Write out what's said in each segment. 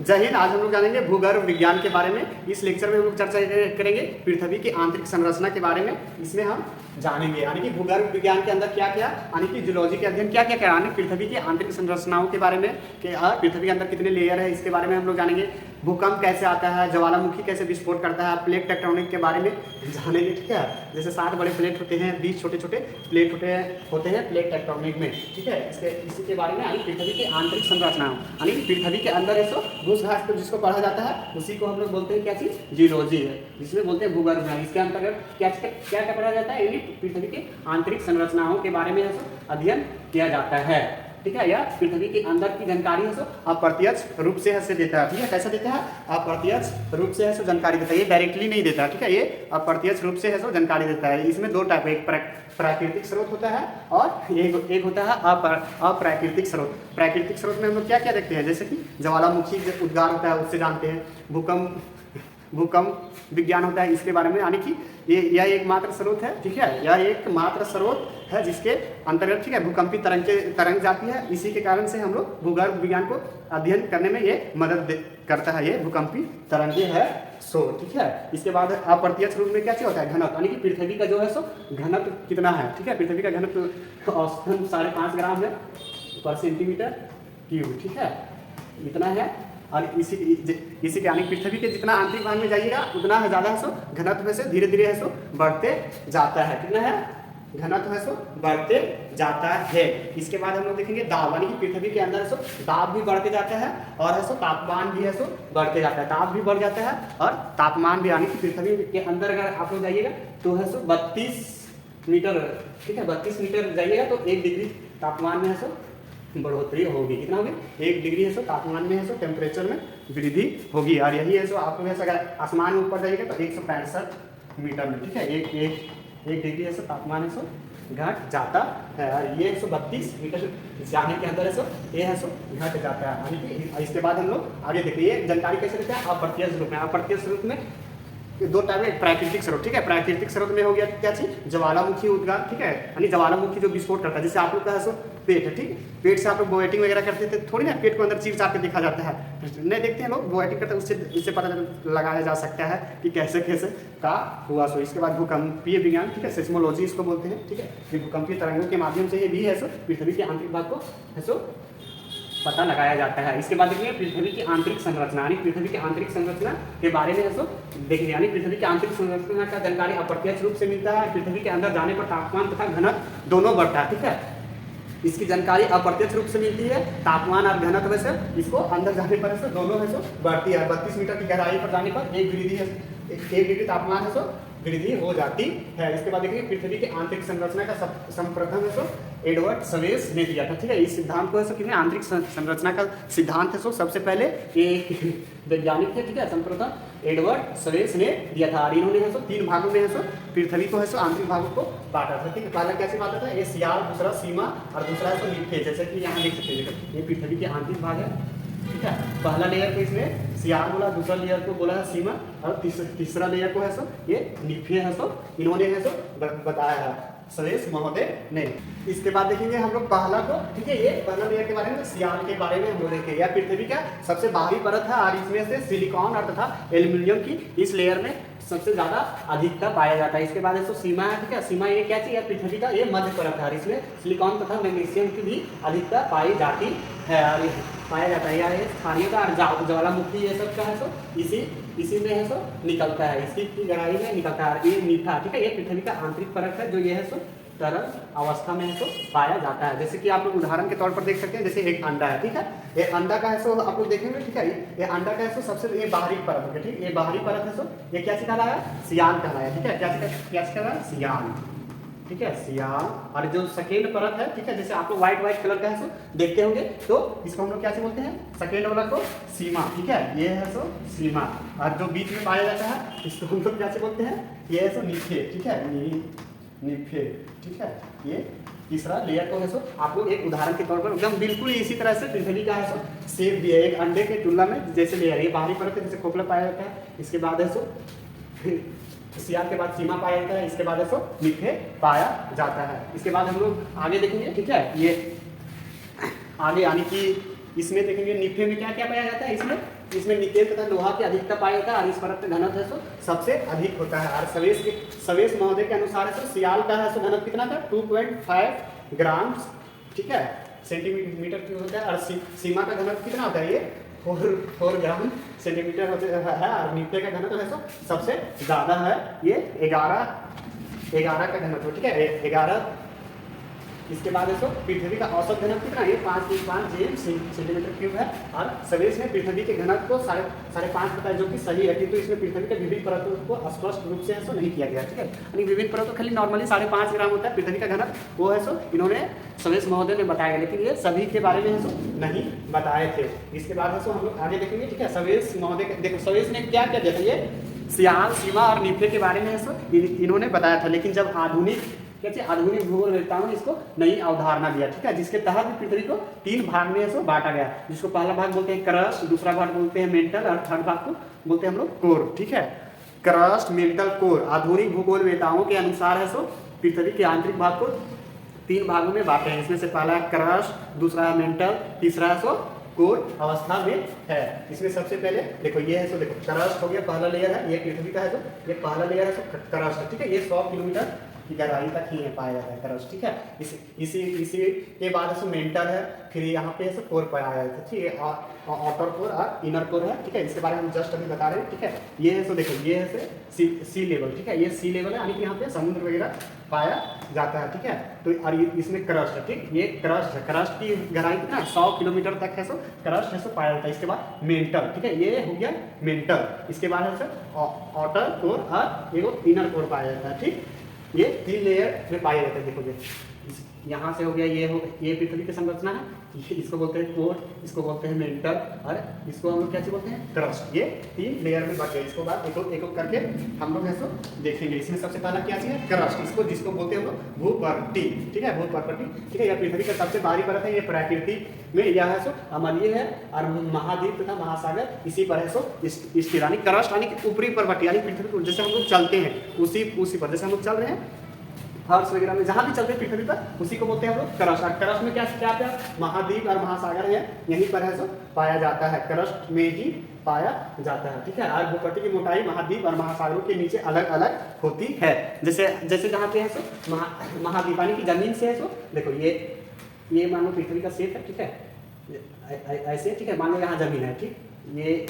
जय हिंद। आज हम लोग जानेंगे भूगर्भ विज्ञान के बारे में। इस लेक्चर में हम लोग चर्चा करेंगे पृथ्वी की आंतरिक संरचना के बारे में। इसमें हम जानेंगे यानी कि भूगर्भ विज्ञान के अंदर क्या क्या, यानी कि जूलॉजी के अध्ययन क्या क्या कराने, पृथ्वी की आंतरिक संरचनाओं के बारे में कि पृथ्वी के अंदर कितने लेयर है इसके बारे में हम लोग जानेंगे। भूकंप कैसे आता है, ज्वालामुखी कैसे विस्फोट करता है, प्लेट टेक्टोनिक के बारे में जानेंगे। ठीक है, जैसे 7 बड़े प्लेट होते हैं, 20 छोटे छोटे प्लेट होते हैं प्लेट टेक्टोनिक में। ठीक है, इसी के बारे में यानी पृथ्वी की आंतरिक संरचना यानी पृथ्वी के अंदर ऐसा घुस घास को जिसको पढ़ा जाता है उसी को हम लोग बोलते हैं क्या चीज़, जियोलॉजी है, जिसमें बोलते हैं भूगर्भ विज्ञान। इसके अंतर्गत क्या क्या पढ़ा जाता है, यानी पृथ्वी की आंतरिक संरचनाओं के बारे में अध्ययन किया जाता है। ठीक है, यह पृथ्वी के अंदर की जानकारी है अप्रत्यक्ष रूप से देता है। ठीक है, कैसा देता है, अप्रत्यक्ष रूप से जानकारी देता है, ये डायरेक्टली नहीं देता। ठीक है, ये अप्रत्यक्ष रूप से जानकारी देता है। इसमें 2 टाइप है, एक प्राकृतिक स्रोत होता है और एक होता है अप्राकृतिक स्रोत। प्राकृतिक स्रोत में हम लोग क्या क्या देखते हैं, जैसे कि ज्वालामुखी उद्गार होता है उससे जानते हैं, भूकंप विज्ञान होता है इसके बारे में, यानी कि यह एकमात्र स्रोत है। ठीक है, यह एकमात्र स्रोत है जिसके अंतर्गत ठीक है भूकंपी तरंग जाती है। इसी के कारण से हम लोग भूगर्भ विज्ञान को अध्ययन करने में ये मदद करता है, ये भूकंपी तरंगे है सो। ठीक है, इसके बाद अप्रत्यक्ष रूप में क्या चीज होता है, घनत्व, यानी कि पृथ्वी का जो है घनत्व कितना है। ठीक है, पृथ्वी का घनत्व औसतन 5.5 ग्राम है पर सेंटीमीटर क्यूब। ठीक है, इतना है। और इसी के यानी पृथ्वी के जितना आंतरिक भाग में जाइएगा उतना है ज़्यादा है घनत्व से धीरे धीरे है बढ़ते जाता है। कितना है, घनत्व है बढ़ते जाता है। इसके बाद हम लोग देखेंगे दाब, यानी कि पृथ्वी के अंदर दाब भी बढ़ते जाता है और है तापमान भी है बढ़ते जाता है। दाब भी बढ़ जाता है और तापमान भी, यानी कि पृथ्वी के अंदर अगर आप लोग जाइएगा तो है 32 मीटर। ठीक है, 32 मीटर जाइएगा तो 1 डिग्री तापमान में है बढ़ोतरी होगी। कितना होगी, 1 डिग्री है तापमान में है टेम्परेचर में वृद्धि होगी। और यही है आपको वैसे अगर आसमान में ऊपर जाइएगा तो 165 मीटर में। ठीक है, एक डिग्री है तापमान है घट जाता है। और ये 132 मीटर जाने के अंदर है ये है घट जाता है। यानी कि इसके बाद हम लोग आगे देखिए ये जानकारी कैसे देते हैं अप्रत्यक्ष रूप में। अप्रत्यक्ष रूप में 2 टाइप है, प्राकृतिक स्रोत। ठीक है, प्राकृतिक स्रोत में हो गया क्या चीज, ज्वालामुखी उद्गार। ठीक है, यानी ज्वालामुखी जो विस्फोट करता है, जैसे आप लोग का है पेट है। ठीक, पेट से आप लोग बोएटिंग वगैरह करते थे, थोड़ी ना पेट को अंदर चीर चार के देखा जाता है, नहीं देखते हैं लोग बोएटिंग करते हैं, उससे इससे पता लगाया जा सकता है कि कैसे कैसे का हुआ सो। इसके बाद भूकंपीय विज्ञान, ठीक है, सेस्मोलॉजी इसको बोलते हैं। ठीक है, ये भूकंपीय तरंगों के माध्यम से ये भी है पृथ्वी के आंतरिक भाग को है पता लगाया जाता है। इसके बाद देखिए पृथ्वी की आंतरिक संरचना, यानी पृथ्वी की आंतरिक संरचना के बारे में देखिए, यानी पृथ्वी की आंतरिक संरचना का जानकारी अप्रत्यक्ष रूप से मिलता है। पृथ्वी के अंदर जाने पर तापमान तथा घनत्व दोनों बढ़ता है। ठीक है, इसकी जानकारी अप्रत्यक्ष रूप से मिलती है, तापमान और घनत्व से इसको अंदर जाने पर दोनों है बढ़ती है। 32 मीटर की गहराई पर जाने पर 1 डिग्री तापमान है वृद्धि हो जाती है। इसके बाद देखिए पृथ्वी की आंतरिक संरचना का सर्वप्रथम है एडवर्ड सवेस ने दिया था। ठीक है, इस सिद्धांत को है किसने, आंतरिक संरचना का सिद्धांत है सबसे पहले एक वैज्ञानिक थे। ठीक है, सर्वप्रथम एडवर्ड सवेस ने दिया था। और इन्होंने है 3 भागों में है पृथ्वी को है आंतरिक भागों को बांटा था। ठीक है, पहला कैसे बांटा था, ये सियाल, दूसरा सीमा और दूसरा है निफे। जैसे कि यहाँ देख सकते हैं ये पृथ्वी के आंतरिक भाग है। ठीक है, पहला लेयर को इसमें सियाल बोला, दूसरा लेयर को बोला है सीमा और तीसरा लेयर को है ये निफे है इन्होंने है बताया है सवेस महोदय ने। इसके बाद देखेंगे हम लोग पहला को। ठीक है, ये पहला लेयर के बारे में, सियाल के बारे में हम लोग देखेंगे। यह पृथ्वी का सबसे बाहरी परत है और इसमें से सिलिकॉन और तथा एल्यूमिनियम की इस लेयर में सबसे ज्यादा अधिकता पाया जाता है। इसके बाद है सीमा है। ठीक है, सीमा ये क्या चीज है, पृथ्वी का ये मध्य परत है और इसमें सिलिकॉन तथा मैग्नीशियम की भी अधिकता पाई जाती है और पाया जाता है। यह स्थानीय का और ज्वालामुखी ये सब का है इसी में है निकलता है, इसकी गहराई में निकलता है। ये मीठा, ठीक है, ये पृथ्वी का आंतरिक परत है जो ये है तरल अवस्था में है पाया जाता है। जैसे कि आप लोग उदाहरण के तौर पर देख सकते हैं, जैसे एक अंडा है। ठीक है, ये अंडा का है आप लोग देखेंगे। ठीक है, ये अंडा का है सबसे ये बाहरी परत है। ठीक, ये बाहरी परत है ये क्या कहलाया, सियाल कहलाया। ठीक है, क्या कहलाया, सियाल। ठीक है, सियाल। और जो सेकेंड परत है, ठीक है, जैसे आप लोग व्हाइट कलर का है देखते होंगे तो इसको हम लोग क्या बोलते हैं, सेकेंड वाला को सीमा। ठीक है, ये है सीमा। और जो बीच में पाया जाता है इसको हम लोग क्या बोलते हैं, ये है निफे। ठीक है, निफे। ठीक है, ये तीसरा लेयर को है आप लोग एक उदाहरण के तौर पर एकदम बिल्कुल इसी तरह से पृथ्वी का है सेप दिया है एक अंडे के तुलना में। जैसे लेयर ये बाहरी परत है, जैसे खोखला पाया जाता है, इसके बाद है सियाल के बाद सीमा पाया जाता है, इसके बाद है निफे पाया जाता है। इसके बाद हम लोग आगे देखेंगे। ठीक है, ये आगे यानी कि इसमें देखेंगे निफे में क्या क्या पाया जाता है, इसमें इसमें निकेल तथा लोहा की अधिकता पाया जाता है और इस परत का घनत्व है सो सबसे अधिक होता है। और सवेश महोदय के अनुसार है सो सियाल का है सो घनत्व कितना था 2.5 ग्राम, ठीक है, सेंटीमीटर क्यूब होता है। और सीमा का घनत्व कितना होता है, ये 4 ग्राम सेंटीमीटर है। और नीचे का घनत्व है सो सबसे ज़्यादा है, ये 11 का घनत्व, ठीक है, 11। इसके बाद है सो पृथ्वी का औसत घनत्व कितना है, ये 5.5 जेम सेंटीमीटर क्यूब है। और सवेश ने पृथ्वी के घनत्व को 5.5 बताया, जो कि सही है, किंतु इसमें पृथ्वी के विभिन्न परतों को स्पष्ट रूप से है सो नहीं किया गया, ठीक है। यानी विभिन्न परतों खाली नॉर्मली 5.5 ग्राम होता है पृथ्वी का घनत्व, वो है सो इन्होंने सवेश महोदय ने बताया, लेकिन ये सभी के बारे में है सो नहीं बताए थे। इसके बाद है सो हम लोग आगे देखेंगे, ठीक है। सवेश महोदय देखो सवेश ने क्या क्या दिया था, ये सियाल, सीमा और नीपे के बारे में है सो इन्होंने बताया था। लेकिन जब आधुनिक भूगोलवेत्ताओं ने इसको नई अवधारणा दिया, ठीक है, जिसके तहत पृथ्वी को 3 भाग में है सो बांटा गया, जिसको पहला भाग बोलते हैं क्रस्ट, दूसरा भाग बोलते हैं मेंटल और थर्ड भाग को बोलते हैं हम लोग कोर, ठीक है। Crust, mental, core. आधुनिक भूगोलवेत्ताओं के अनुसार है सो पृथ्वी के आंतरिक भाग को 3 भागों में बांटे हैं। इसमें से पहला है क्रस्ट, दूसरा है मेंटल, तीसरा है सो कोर अवस्था में है। इसमें सबसे पहले देखो ये है सो देखो क्रस्ट हो गया, पहला लेयर है, ये पृथ्वी का है सो ये पहला लेयर है सो क्रस्ट, ठीक है। ये 100 किलोमीटर की गहराई तक ही है पाया जाता है क्रस्ट, ठीक है। इसी के बाद है सो मेंटल है, फिर यहाँ पे है कोर पाया जाता है, ठीक है। आउटर कोर और इनर कोर है, ठीक है। इसके बारे में हम जस्ट अभी बता रहे हैं, ठीक है। ये है सो देखो ये है सी लेवल, ठीक है, ये सी लेवल है, यानी कि यहाँ पे समुद्र वगैरह पाया जाता है, ठीक है। तो और इसमें क्रस्ट है, ठीक, ये क्रस्ट है, क्रस्ट की गहराई कितना 100 किलोमीटर तक है सो क्रस्ट है सो पाया जाता है। इसके बाद मेंटल, ठीक है, ये हो गया मेंटल। इसके बाद है सो आउटर कोर और एक इनर कोर पाया जाता है, ठीक। ये 3 लेयर में पाया जाता है। देखो ये यहाँ से हो गया, ये पृथ्वी की संरचना है, इसको बोलते हैं कोर, इसको बोलते हैं मेंटल और इसको हम लोग क्या बोलते हैं क्रस्ट। ये 3 लेयर में बचे। इसको बाद एक करके हम लोग ऐसा देखेंगे। इसमें सबसे पहला क्या चीज़ है क्रस्ट, जिसको बोलते हैं हम लोग भूपर्टी, ठीक है, भूपर्टी, ठीक है। यह पृथ्वी का सबसे बाहरी परत है, ये प्रकृति में यह है सो अम्लीय है और महाद्वीप तथा महासागर इसी पर है सो स्थिर, यानी क्रस्ट यानी ऊपरी परवटी, यानी पृथ्वी को जैसे हम लोग चलते हैं उसी पर, जैसे हम लोग चल रहे हैं फर्श वगैरह में जहाँ भी चलते हैं पृथ्वी पर, उसी को बोलते हैं हम लोग क्रस्ट। और क्रस्ट में क्या महाद्वीप और महासागर है, यहीं पर है सो पाया जाता है, क्रस्ट में ही पाया जाता है, ठीक है। और भूपट्टी की मोटाई महाद्वीप और महासागरों के नीचे अलग अलग होती है। जैसे जहाँ पे है सो महाद्वीप यानी कि जमीन से है सो देखो ये मान लो पृथ्वी का शेप है, ठीक है, ऐसे, ठीक है। मान लो यहाँ जमीन है, ठीक,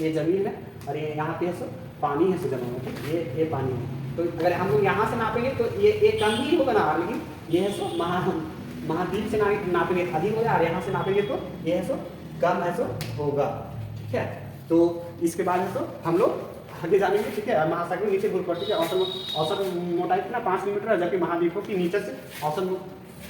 ये जमीन है और ये यहाँ पे है सो पानी है सो जमा हुआ, ठीक, ये पानी है। तो अगर हम लोग यहाँ से नापेंगे तो ये कम ही होगा ना, लेकिन ये है सो महाद्वीप से नापेंगे अधिक होगा और यहाँ से नापेंगे तो ये है सो कम है सो होगा, ठीक है। तो इसके बाद है सो हम लोग आगे जानेंगे, ठीक है। महासागर के नीचे भूपट्टी के औसत मोटाई कितना 5 किलोमीटर है, जबकि महाद्वीपों की नीचे से औसत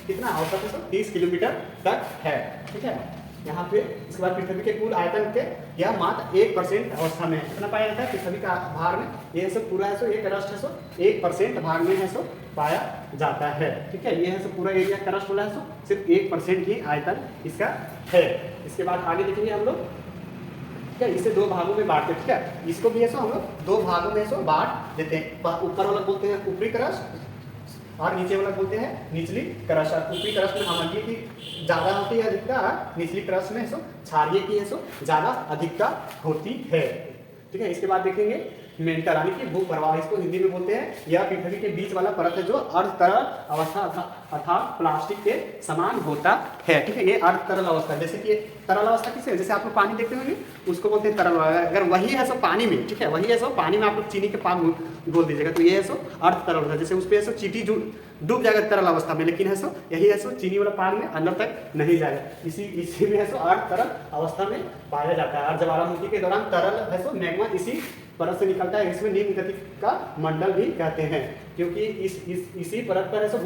कितना औसत है 30 किलोमीटर तक है, ठीक है। यहाँ पे इसके बाद पृथ्वी के कुल आयतन के यह मात्र 1% अवस्था में कितना पाया जाता है पृथ्वी का भार में, ये सब पूरा है सो एक क्रस्ट है सो 1% भाग में है सो पाया जाता है, ठीक है। ये है सो पूरा एरिया क्रस्ट वाला है सो सिर्फ 1% ही आयतन इसका है। इसके बाद आगे देखेंगे हम लोग, ठीक है, इसे 2 भागों में बांटते हैं, ठीक है। इसको भी है सो हम लोग 2 भागों में सो बांट देते हैं। ऊपर वाला बोलते हैं ऊपरी क्रस्ट और नीचे वाला बोलते हैं निचली क्रस्ट। ऊपरी क्रस्ट में अम्लीय की ज़्यादा होती है अधिकता, निचली क्रस्ट में सो क्षारीय की है सो ज़्यादा अधिकता होती है, ठीक है। इसके बाद देखेंगे मेंटल यानी कि भू प्रवाह, इसको हिंदी में बोलते हैं, यह पृथ्वी के बीच वाला परत है जो अर्ध तरल अवस्था अर्थात प्लास्टिक के समान होता है, ठीक है। ये अर्ध तरल अवस्था, जैसे कि तरल अवस्था किसे, जैसे आप लोग पानी देखते होंगे उसको बोलते हैं तरल। अगर वही है सो पानी में, ठीक है, वही है सो पानी में आप लोग चीनी के पान घोल दीजिएगा तो ये है सो अर्ध तरल अवस्था, जैसे उस पर है सो चीटी डूब जाएगा तरल अवस्था में, लेकिन है सो यही है सो चीनी वाला पानी में अंदर तक नहीं जाएगा, इसी में है सो अर्ध तरल अवस्था में पाया जाता है। और ज्वालामुखी के दौरान तरल है सो मैग्मा इसी परत से निकलता है, इसमें निम्न गति का मंडल भी कहते हैं, क्योंकि इसी परत पर है सो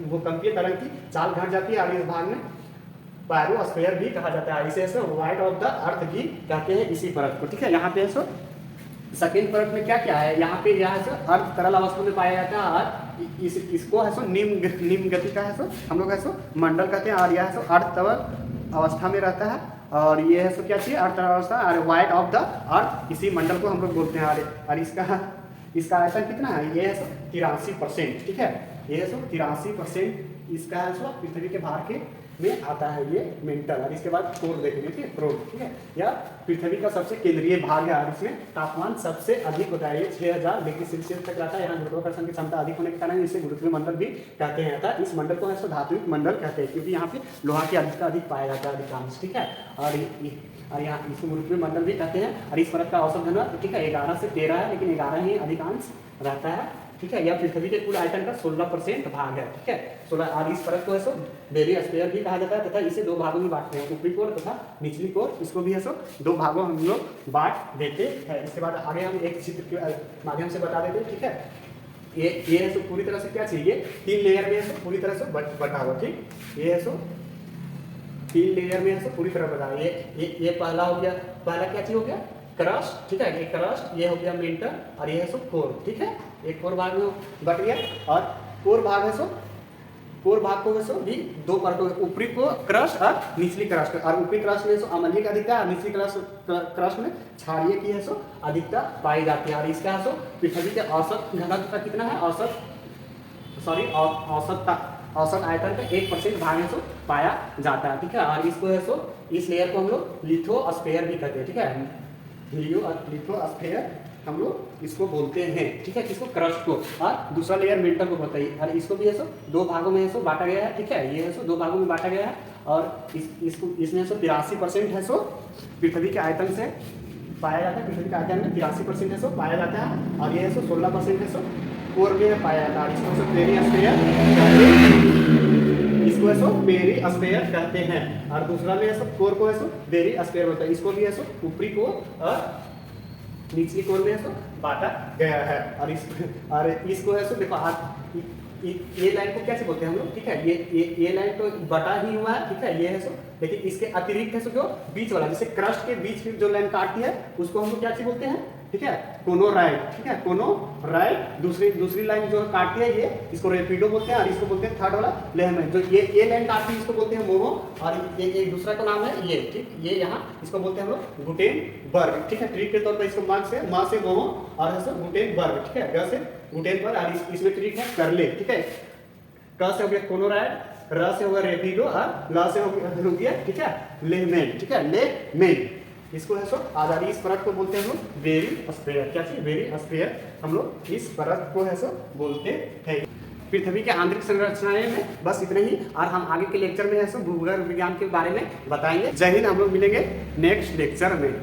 भूकंपीय तरंग की चाल घट जाती है और इस भाग में पायरोस्फीयर भी कहा जाता है। इसे so white of the earth भी कहते हैं इसी परत को, ठीक है। यहाँ पे है सो सेकेंड परत में क्या है, यहाँ पे यह है सो अर्ध तरल अवस्था में पाया जाता है और इसको है सो निम्न गति का है सो हम लोग है सो मंडल कहते हैं, और यह है सो अर्ध तरल अवस्था में रहता है। और ये है सो क्या चाहिए अर्ध तरल अवस्था और वाइट ऑफ द अर्थ, इसी मंडल को हम लोग बोलते हैं। और इसका आयतन कितना है, ये है सो 83%, ठीक है। ये है सो 83% इसका है सो पृथ्वी के भार के में आता है ये मेंटल। और इसके बाद कोर देखेंगे, ठीक है, कोर, ठीक है। या पृथ्वी का सबसे केंद्रीय भाग है और इसमें तापमान सबसे अधिक होता है, ये 6000 डिग्री सेल्सियस तक रहता है। यहाँ गुरुत्वाकर्षण की क्षमता अधिक होने के कारण इसे गुरुत्वीय मंडल भी कहते हैं। अतः इस मंडल को है धात्विक मंडल कहते हैं, क्योंकि यहाँ पे लोहा की अधिकता अधिक पाया जाता है अधिकांश, ठीक है। और यहाँ इसको गुरुत्वीय मंडल भी कहते हैं। और इस परत का औसत घनत्व, ठीक है, 11 से 13 है, लेकिन 11 ही अधिकांश रहता है, ठीक है। यह पृथ्वी के कुल आयतन का 16% भाग है, ठीक है, 16। और इस परत को है सो बेरियोस्फीयर भी कहा जाता है तथा इसे दो भागों में बांटते हैं, ऊपरी कोर तथा निचली कोर। इसको भी है सो दो भागों हम लोग बांट देते हैं। इसके बाद आगे हम एक चित्र के माध्यम से बता देते हैं, ठीक है। ये है सो पूरी तरह से क्या चाहिए, 3 लेयर में है सो पूरी तरह से बटा हुआ, ठीक। ये है सो 3 लेयर में है सो पूरी तरह बता। ये पहला हो गया, पहला क्या चीज हो गया, क्रस्ट, ठीक है, ये क्रस्ट, ये हो गया मेंटल और ये है सो कोर, ठीक है। एक कोर भाग में बट गया। और कोर भाग है सो, कोर भाग को है सो भी दो परतों में, ऊपरी को क्रस्ट और निचली क्रस्ट। और ऊपरी क्रस्ट में सो अम्लीय अधिकता और निचली क्रस्ट में क्षारीय की है सो अधिकता पाई जाती है। और इसका है सो पृथ्वी के औसत घनत्व का कितना है, औसत आयतन का 1% भाग है सो पाया जाता है, ठीक है। और इसको है सो इस लेयर को हम लोग लिथोस्फीयर भी कहते हैं, ठीक है, लिथोस्फीयर हम लोग इसको बोलते हैं, ठीक है, किसको, क्रस्ट को। और दूसरा लेयर मेंटल को बोलते हैं। और इसको भी है सो दो भागों में है सो बांटा गया है, ठीक है, ये है सो दो भागों में बांटा गया है। और इसमें सो 83% है सो पृथ्वी के आयतन से पाया जाता है, पृथ्वी के आयतन में 83% है सो पाया जाता है। और ये है सो 16% है सो कोर में पाया जाता है। इसको सो पेरियोस्फीयर, इसको है सो पेरियोस्फीयर कहते हैं। और दूसरा में है सो कोर को है सो बेरियोस्फीयर होता है। इसको भी है सो ऊपरी कोर और निचली कोर में है सो बांटा गया है। और इसको है सो देखो आज ये लाइन को कैसे बोलते हैं हम लोग, ठीक है, ये लाइन तो बटा ही हुआ है, ठीक है, ये है सो। लेकिन इसके अतिरिक्त है सो जो बीच वाला, जैसे क्रस्ट के बीच जो लाइन काटती है उसको हम लोग क्या चीज बोलते हैं, ठीक है, कोनोराइड, ठीक है, कोनोराइड। दूसरी लाइन जो काटती है ये, इसको रेपिडो बोलते हैं। और इसको बोलते हैं थर्ड वाला लेहमन, जो ये लाइन काटती है इसको बोलते हैं मोमो। और ये दूसरा का नाम है ये, ठीक, ये यहाँ इसको बोलते हैं हम लोग गुटेनबर्ग, ठीक है। ट्रिक के तौर पर इसको माँ से मोमो और है सो गुटेनबर्ग, ठीक है, ग से गुटेनबर्ग। और इसमें ट्रिक है करले, ठीक है, क से हो गया कोनोराइड, र से हो गया रेपिडो और ल से हो गया, ठीक है, लेहमन, ठीक है, लेहमन। इसको है सो आजादी, इस परत को बोलते हैं हम लोग बेरियोस्फीयर, क्या चीज, बेरियोस्फीयर हम लोग इस परत को है सो बोलते हैं। पृथ्वी के आंतरिक संरचनाएं में बस इतने ही। और हम आगे के लेक्चर में है सो भूगर्भ विज्ञान के बारे में बताएंगे। जय हिंद, हम लोग मिलेंगे नेक्स्ट लेक्चर में।